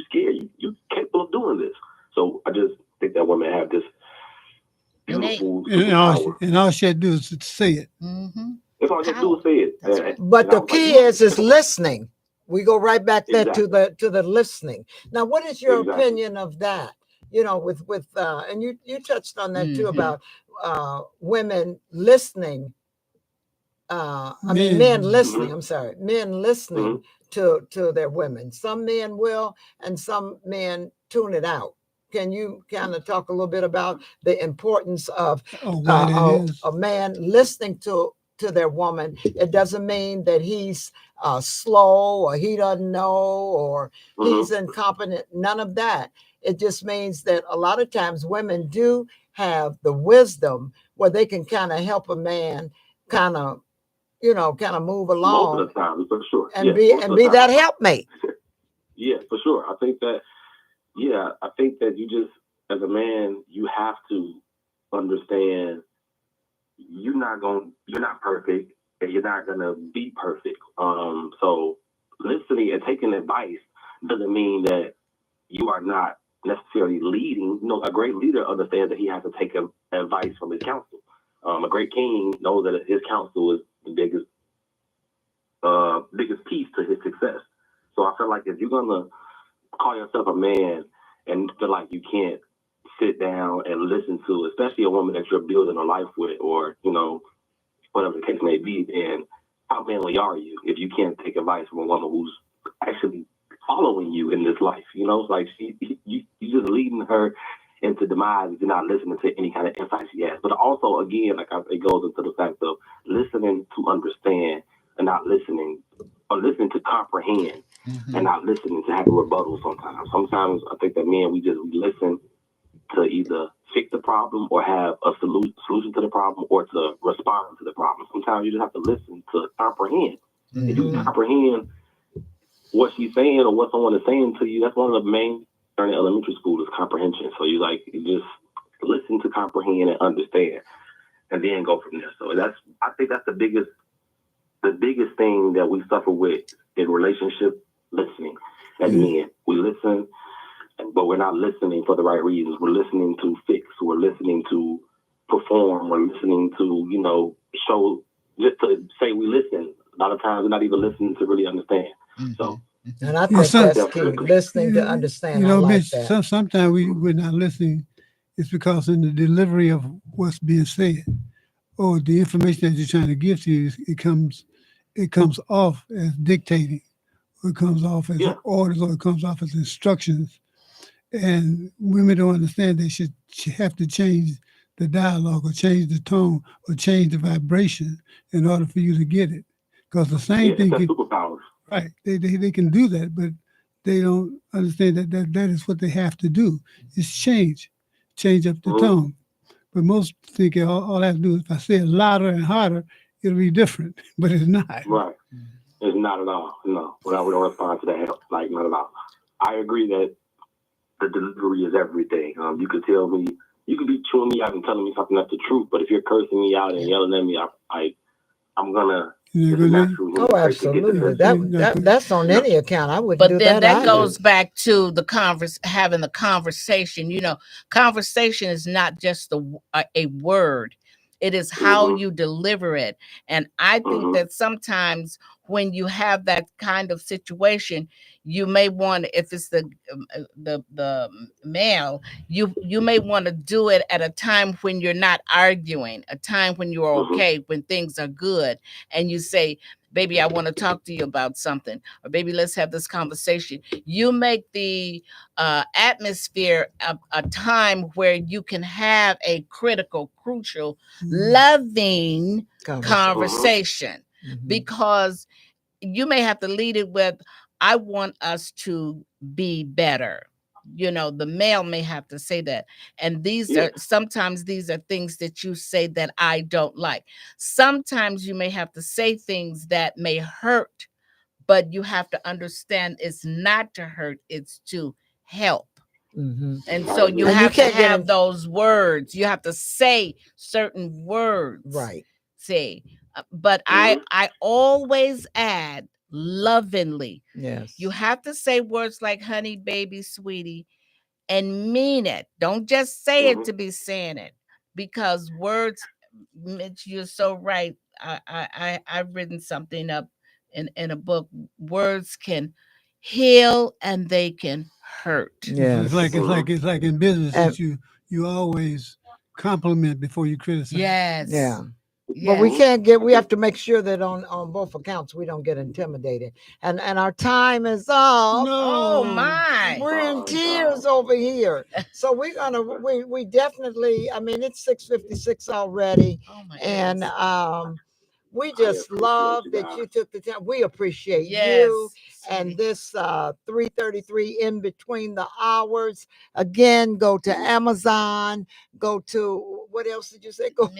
scared. You're capable of doing this. So I just think that women have this beautiful superpower. And all she had to do is to say it. Mm-hmm. That's all she had to do is say it. Right. But the key is listening. We go right back there to the listening. Now, what is your opinion of that? You know, with and you touched on that too about women listening. Men listening. I'm sorry, men listening to their women. Some men will, and some men tune it out. Can you kind of talk a little bit about the importance of a man listening to their woman? It doesn't mean that he's slow or he doesn't know or he's incompetent. None of that. It just means that a lot of times women do have the wisdom where they can kind of help a man kind of move along. Most of the time, for sure. And be that helpmate. Yeah, for sure. I think that you just, as a man, you have to understand you're not perfect and you're not gonna be perfect. So listening and taking advice doesn't mean that you are not necessarily leading. You know, a great leader understands that he has to take advice from his counsel. A great king knows that his counsel is the biggest piece to his success. So I feel like if you're gonna call yourself a man and feel like you can't sit down and listen to, especially a woman that you're building a life with, or whatever the case may be, then how manly are you if you can't take advice from a woman who's actually following you in this life? You know, it's like you just leading her into demise if you're not listening to any kind of insight she has. But also, again, it goes into the fact of listening to understand and not listening, or listening to comprehend and not listening to have a rebuttal sometimes. Sometimes I think that men, we listen to either fix the problem or have a solution to the problem or to respond to the problem. Sometimes you just have to listen to comprehend. If you comprehend what she's saying or what someone is saying to you, that's one of the main in elementary school is comprehension. So you just listen to comprehend and understand, and then go from there. So I think that's the biggest thing that we suffer with in relationship, listening. As men, we listen, but we're not listening for the right reasons. We're listening to fix. We're listening to perform. We're listening to show, just to say we listen. A lot of times we're not even listening to really understand. So. And I think that's key, listening to understand. Mitch, sometimes we're not listening. It's because in the delivery of what's being said or the information that you're trying to give to you, it comes off as dictating, or it comes off as orders, or it comes off as instructions. And women don't understand they should have to change the dialogue or change the tone or change the vibration in order for you to get it. Because the same thing. Superpowers. Right, they can do that, but they don't understand that is what they have to do. Is change up the tone. But most think all I have to do is if I say it louder and harder, it'll be different. But it's not. Right, it's not at all. No, we don't respond to that. Like, not at all. I agree that the delivery is everything. You could tell me, you could be chewing me out and telling me something that's the truth, but if you're cursing me out and yelling at me, I'm gonna it's a natural human Oh, trait to get absolutely. there. That's on any account. I wouldn't But do then that that goes either. back to the having the conversation. Conversation is not just a word. It is how you deliver it. And I think that sometimes when you have that kind of situation, you may want, if it's the male, you may want to do it at a time when you're not arguing, a time when you're okay, when things are good, and you say, baby, I want to talk to you about something, or baby, let's have this conversation. You make the atmosphere a time where you can have a critical, crucial, loving conversation, because you may have to lead it with, I want us to be better. The male may have to say that. And sometimes these are things that you say that I don't like. Sometimes you may have to say things that may hurt, but you have to understand it's not to hurt, it's to help. And so you have to have those words. You have to say certain words. Right. See, but I always add lovingly. Yes. You have to say words like honey, baby, sweetie, and mean it. Don't just say it to be saying it, because words, Mitch, you're so right. I've written something up in a book. Words can heal and they can hurt. Yes. It's like in business that you always compliment before you criticize. Yes. Yeah. Yes. But we have to make sure that on both accounts we don't get intimidated. And our time is up. Oh my. We're in tears over here. So we're gonna we definitely, I mean, it's 6:56 already. Oh my and goodness. We just love that you took the time. We appreciate you. Sweetie. And this 3:33 in between the hours. Again, go to Amazon. Go to, what else did you say? Go.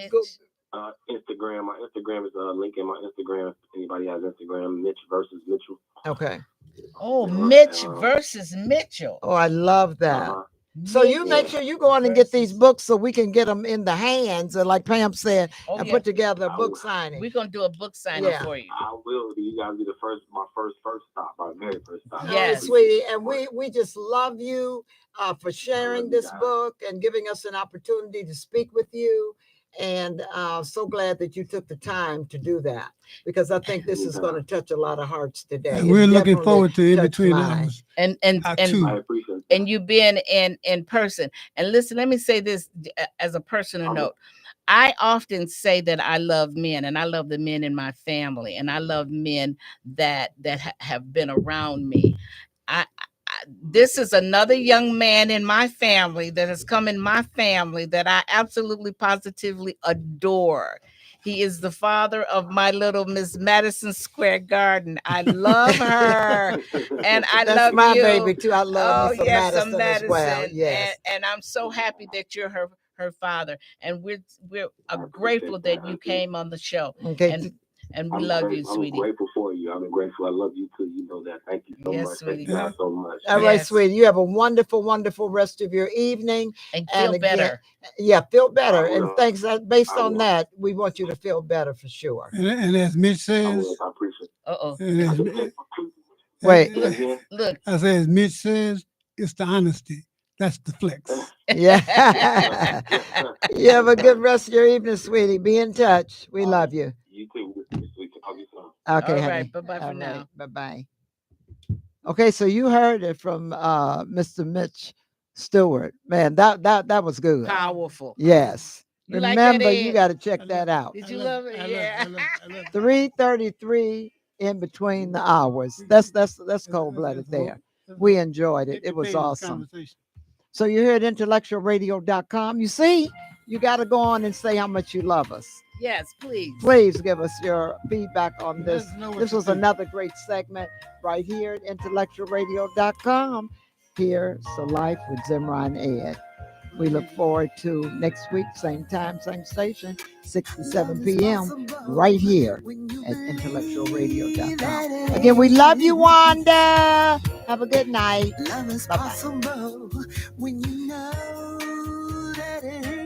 Instagram. My Instagram is link in my Instagram. If anybody has Instagram, Mitch versus Mitchell. Okay. Oh, Mitch versus Mitchell. Oh, I love that. So you make sure you go on and get these books so we can get them in the hands, like Pam said, and put together a book signing. We're gonna do a book signing for you. I will. You guys be my first stop, my very first stop. Yes, sweetie, and we just love you for sharing this book and giving us an opportunity to speak with you. And so glad that you took the time to do that, because I think this is going to touch a lot of hearts today. And we're looking forward to In Between Hours. And I appreciate that. And you being in person. And listen, let me say this as a personal note. I often say that I love men, and I love the men in my family, and I love men that have been around me. This is another young man in my family that has come in my family that I absolutely positively adore. He is the father of my little Miss Madison Square Garden. I love her, and That's love my you. baby too. I love me some Madison as well. Yes, and I'm so happy that you're her father, and we're grateful that you came on the show. Okay. And we love you, sweetie. I'm grateful for you. I'm grateful. I love you too. You know that. Thank you so much. Sweetie. Thank you guys so much. All right, sweetie. You have a wonderful, wonderful rest of your evening. And feel better. Yeah, feel better. And thanks. Based on that, we want you to feel better for sure. And as Mitch says, I appreciate it. Wait. Look. I say, as Mitch says, it's the honesty. That's the flex. Yeah. You have a good rest of your evening, sweetie. Be in touch. We love you. You too. We can talk to you soon. Okay, all honey. right. Bye-bye for now. Bye-bye. Okay, so you heard it from Mr. Mitch Steward. Man, that was good. Powerful. Yes. You Remember, like that, you got to check that out. Did you love it? Yeah. 3:33 in between the hours. That's cold-blooded there. We enjoyed it. It was awesome. So you're here at IntellectualRadio.com. You see, you got to go on and say how much you love us. Yes, please. Please give us your feedback on this. This was another great segment right here at IntellectualRadio.com. Here's the Life with Zemrah and Ed. We look forward to next week, same time, same station, 6 to 7 p.m. right here at IntellectualRadio.com. Again, we love you, Wanda. Have a good night. Love is possible when you know that it is.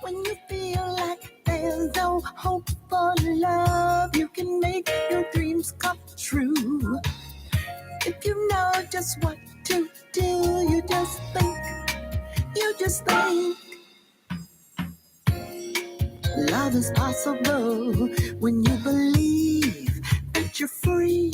When you feel like there's no hope for love, you can make your dreams come true. If you know just what to do, you just think. Love is possible when you believe that you're free.